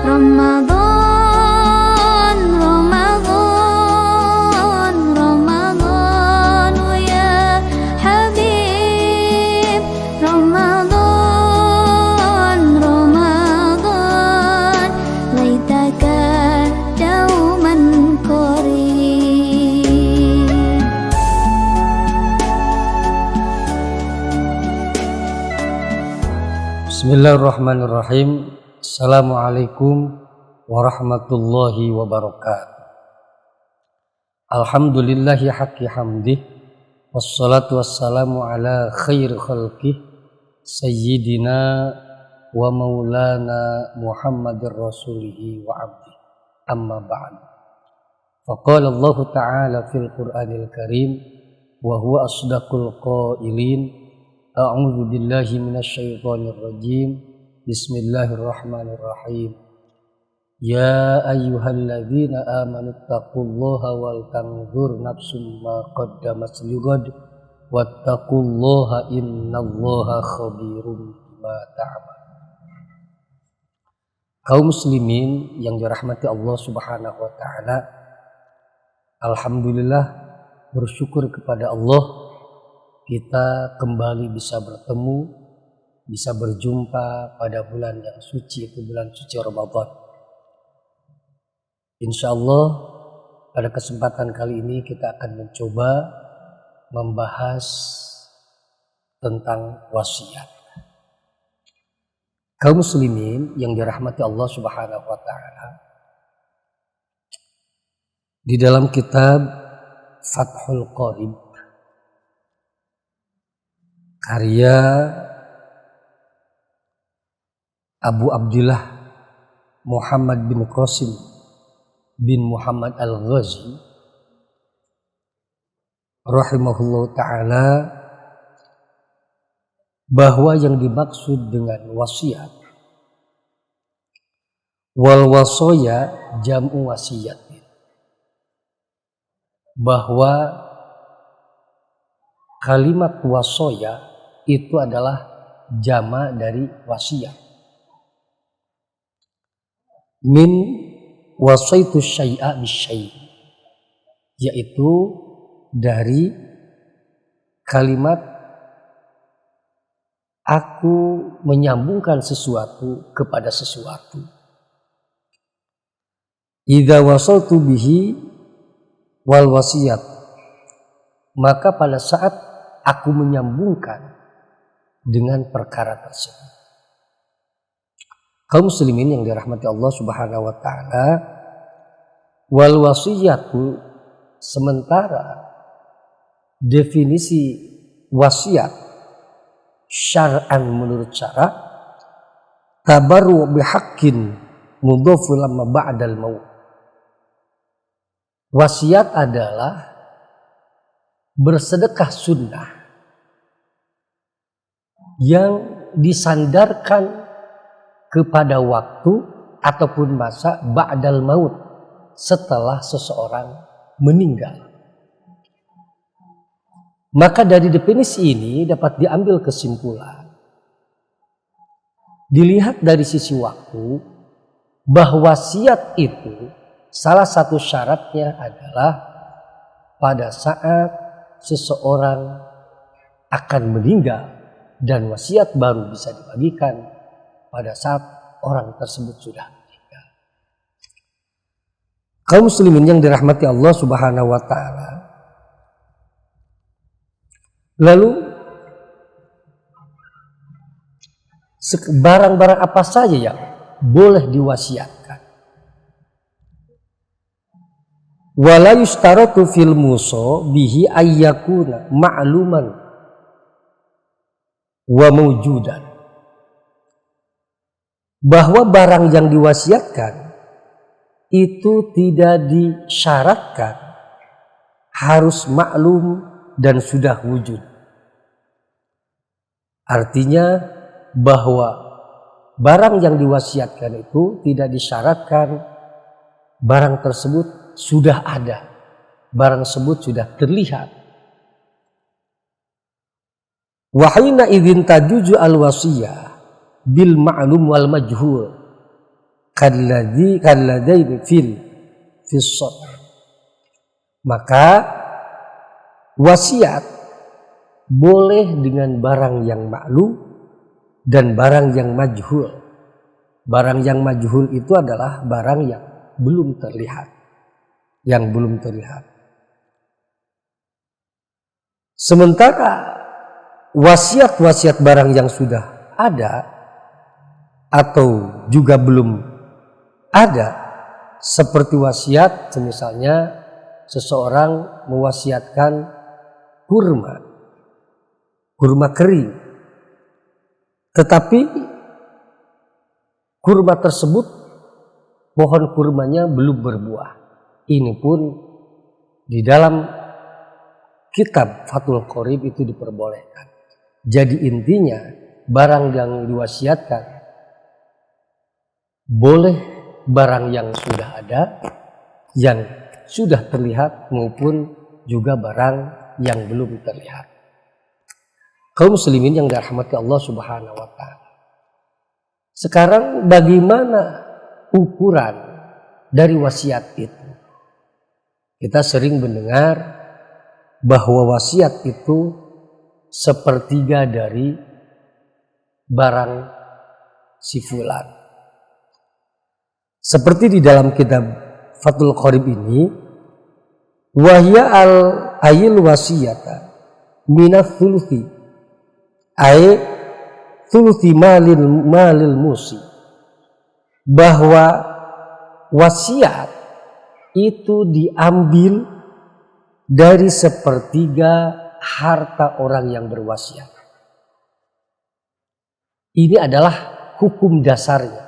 رمضان رمضان رمضان يا حبيب رمضان رمضان ليتك دوما قريب. Bismillahirrahmanirrahim. Assalamualaikum warahmatullahi wabarakatuh. Alhamdulillahi haqqi hamdih, wassalatu wassalamu ala khair khalqih, sayyidina wa maulana Muhammadir rasulihi wa abdih. Amma ba'd. Faqala Allah ta'ala fil Qur'anil Karim wa huwa asdaqul qailin. A'udzu billahi minasyaitonir rajim. Bismillahirrahmanirrahim. Ya ayyuhalladzina amanu taqullaha wal tanzur nafsum ma qaddamat lighad wattaqullaha innallaha khabirum bima ta'malun. Kaum muslimin yang dirahmati Allah Subhanahu wa taala, alhamdulillah, bersyukur kepada Allah kita kembali bisa bertemu, bisa berjumpa pada bulan yang suci, itu bulan suci Ramadan. Insyaallah pada kesempatan kali ini kita akan mencoba membahas tentang wasiat. Kaum muslimin yang dirahmati Allah Subhanahu wa taala, di dalam kitab Fathul Qarib karya Abu Abdullah Muhammad bin Qasim bin Muhammad Al-Ghazi rahimahullah ta'ala, bahwa yang dimaksud dengan wasiat, wal wasoya jam'u wasiat, bahwa kalimat wasoya itu adalah jama dari wasiat. Min wasaitu syai'a bisyai', yaitu dari kalimat aku menyambungkan sesuatu kepada sesuatu. Idza wasaltu bihi wal wasiyat, maka pada saat aku menyambungkan dengan perkara tersebut. Kaum muslimin yang dirahmati Allah Subhanahu wa taala, wal wasiyatu, sementara definisi wasiat syar'an menurut syara, tabarru bihaqqin mudhafu lamma ba'dal maut. Wasiat adalah bersedekah sunnah yang disandarkan kepada waktu ataupun masa ba'dal maut, setelah seseorang meninggal. Maka dari definisi ini dapat diambil kesimpulan, dilihat dari sisi waktu, bahwa wasiat itu salah satu syaratnya adalah pada saat seseorang akan meninggal, dan wasiat baru bisa dibagikan pada saat orang tersebut sudah meninggal. Kaum muslimin yang dirahmati Allah Subhanahu wa taala, lalu barang-barang apa saja yang boleh diwasiatkan? Wala yustaratu fil musa bihi ayyakuna ma'luman wa mawjudan, bahwa barang yang diwasiatkan itu tidak disyaratkan harus maklum dan sudah wujud. Artinya bahwa barang yang diwasiatkan itu tidak disyaratkan barang tersebut sudah ada, barang tersebut sudah terlihat. Wa hina idzin tajuju al wasiyah bil ma'lum wal majhul, kalladaini fil sadr. Maka wasiat boleh dengan barang yang ma'lum dan barang yang majhul. Barang yang majhul itu adalah barang yang belum terlihat. Sementara wasiat-wasiat barang yang sudah ada atau juga belum ada, seperti wasiat misalnya seseorang mewasiatkan kurma kering, tetapi kurma tersebut pohon kurmanya belum berbuah. Ini pun di dalam kitab Fathul Qorib itu diperbolehkan. Jadi intinya barang yang diwasiatkan boleh barang yang sudah ada, yang sudah terlihat, maupun juga barang yang belum terlihat. Kaum muslimin yang dirahmati Allah Subhanahu wa taala. Sekarang bagaimana ukuran dari wasiat itu? Kita sering mendengar bahwa wasiat itu sepertiga dari barang si fulan. Seperti di dalam kitab Fathul Qorib ini, wahya ayil wasiyata minat thuluthi ay thuluthi malil musi, bahwa wasiat itu diambil dari sepertiga harta orang yang berwasiat. Ini adalah hukum dasarnya.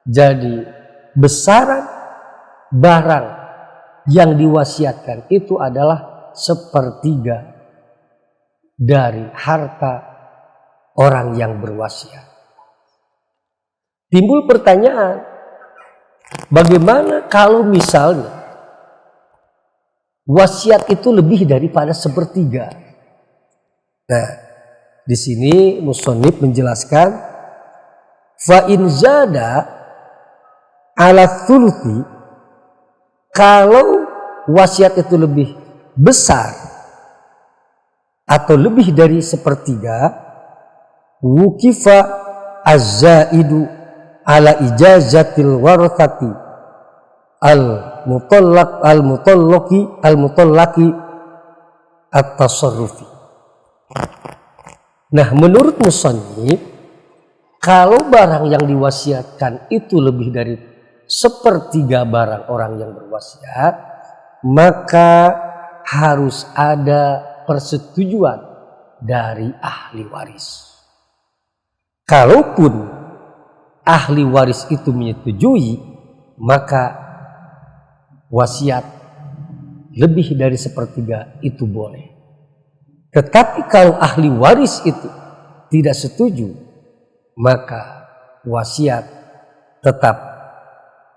Jadi besaran barang yang diwasiatkan itu adalah sepertiga dari harta orang yang berwasiat. Timbul pertanyaan, bagaimana kalau misalnya wasiat itu lebih daripada sepertiga? Nah, di sini musannif menjelaskan, fa in zada ala thuluthi, kalau wasiat itu lebih besar atau lebih dari sepertiga, wukifa az-zaidu ala ijazatil warathati al-mutallaqi at-tasarrufi. Nah, menurut musannif, kalau barang yang diwasiatkan itu lebih dari sepertiga barang orang yang berwasiat, maka harus ada persetujuan dari ahli waris. Kalaupun ahli waris itu menyetujui, maka wasiat lebih dari sepertiga itu boleh. Tetapi kalau ahli waris itu tidak setuju, maka wasiat tetap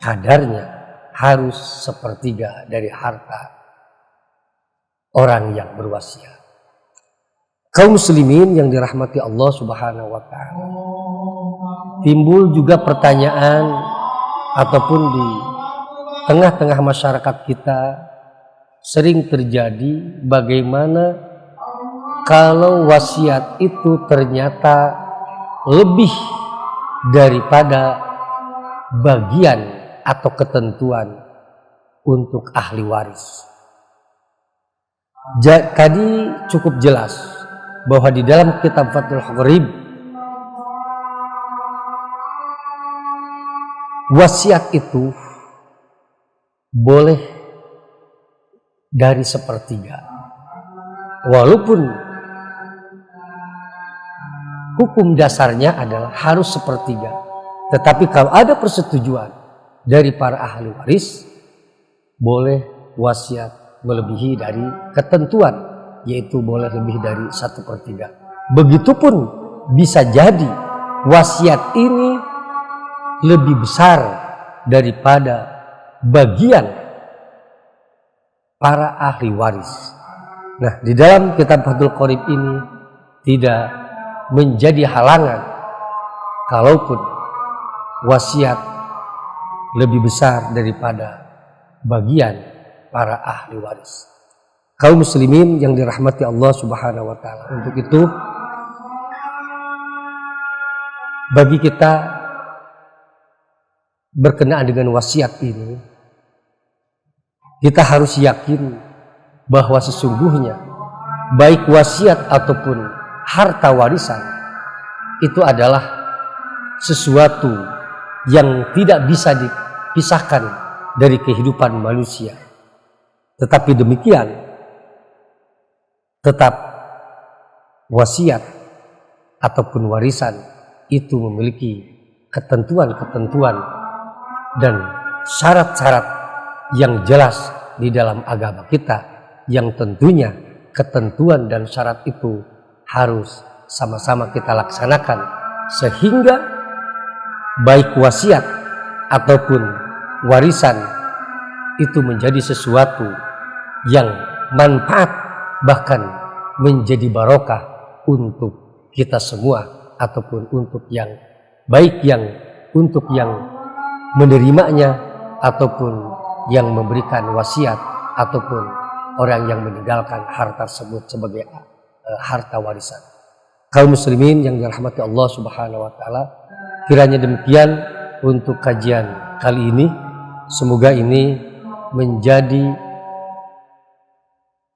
kadarnya harus sepertiga dari harta orang yang berwasiat. Kaum muslimin yang dirahmati Allah Subhanahu wa taala, timbul juga pertanyaan ataupun di tengah-tengah masyarakat kita sering terjadi, bagaimana kalau wasiat itu ternyata lebih daripada bagian atau ketentuan untuk ahli waris. Tadi cukup jelas bahwa di dalam kitab Fathul Qorib, wasiat itu boleh dari sepertiga, walaupun hukum dasarnya adalah harus sepertiga. Tetapi kalau ada persetujuan dari para ahli waris, boleh wasiat melebihi dari ketentuan, yaitu boleh lebih dari 1/3. Begitupun bisa jadi wasiat ini lebih besar daripada bagian para ahli waris. Nah, di dalam kitab Fathul Qorib ini tidak menjadi halangan kalaupun wasiat lebih besar daripada bagian para ahli waris. Kaum muslimin yang dirahmati Allah Subhanahu wa taala. Untuk itu bagi kita berkenaan dengan wasiat ini, kita harus yakin bahwa sesungguhnya baik wasiat ataupun harta warisan itu adalah sesuatu yang tidak bisa dipisahkan dari kehidupan manusia. Tetapi demikian, tetap wasiat ataupun warisan itu memiliki ketentuan-ketentuan dan syarat-syarat yang jelas di dalam agama kita, yang tentunya ketentuan dan syarat itu harus sama-sama kita laksanakan, sehingga baik wasiat ataupun warisan itu menjadi sesuatu yang manfaat, bahkan menjadi barokah untuk kita semua, ataupun untuk yang baik, yang untuk yang menerimanya ataupun yang memberikan wasiat ataupun orang yang meninggalkan harta tersebut sebagai harta warisan. Kaum muslimin yang dirahmati Allah Subhanahu wa taala, kiranya demikian untuk kajian kali ini. Semoga ini menjadi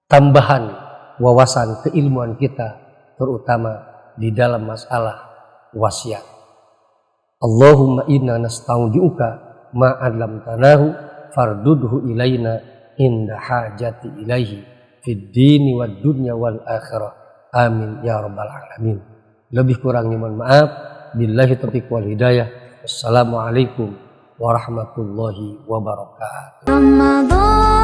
tambahan wawasan keilmuan kita, terutama di dalam masalah wasiat. Allahumma inna nastaudiuka ma 'allamtanahu fardudhu ilaina inda hajati ilaihi fid dini wad dunya wal akhirah. Amin ya rabbal alamin. Lebih kurangnya mohon maaf. Billahi taufiq wal hidayah. Wassalamualaikum warahmatullahi wabarakatuh. Ramadan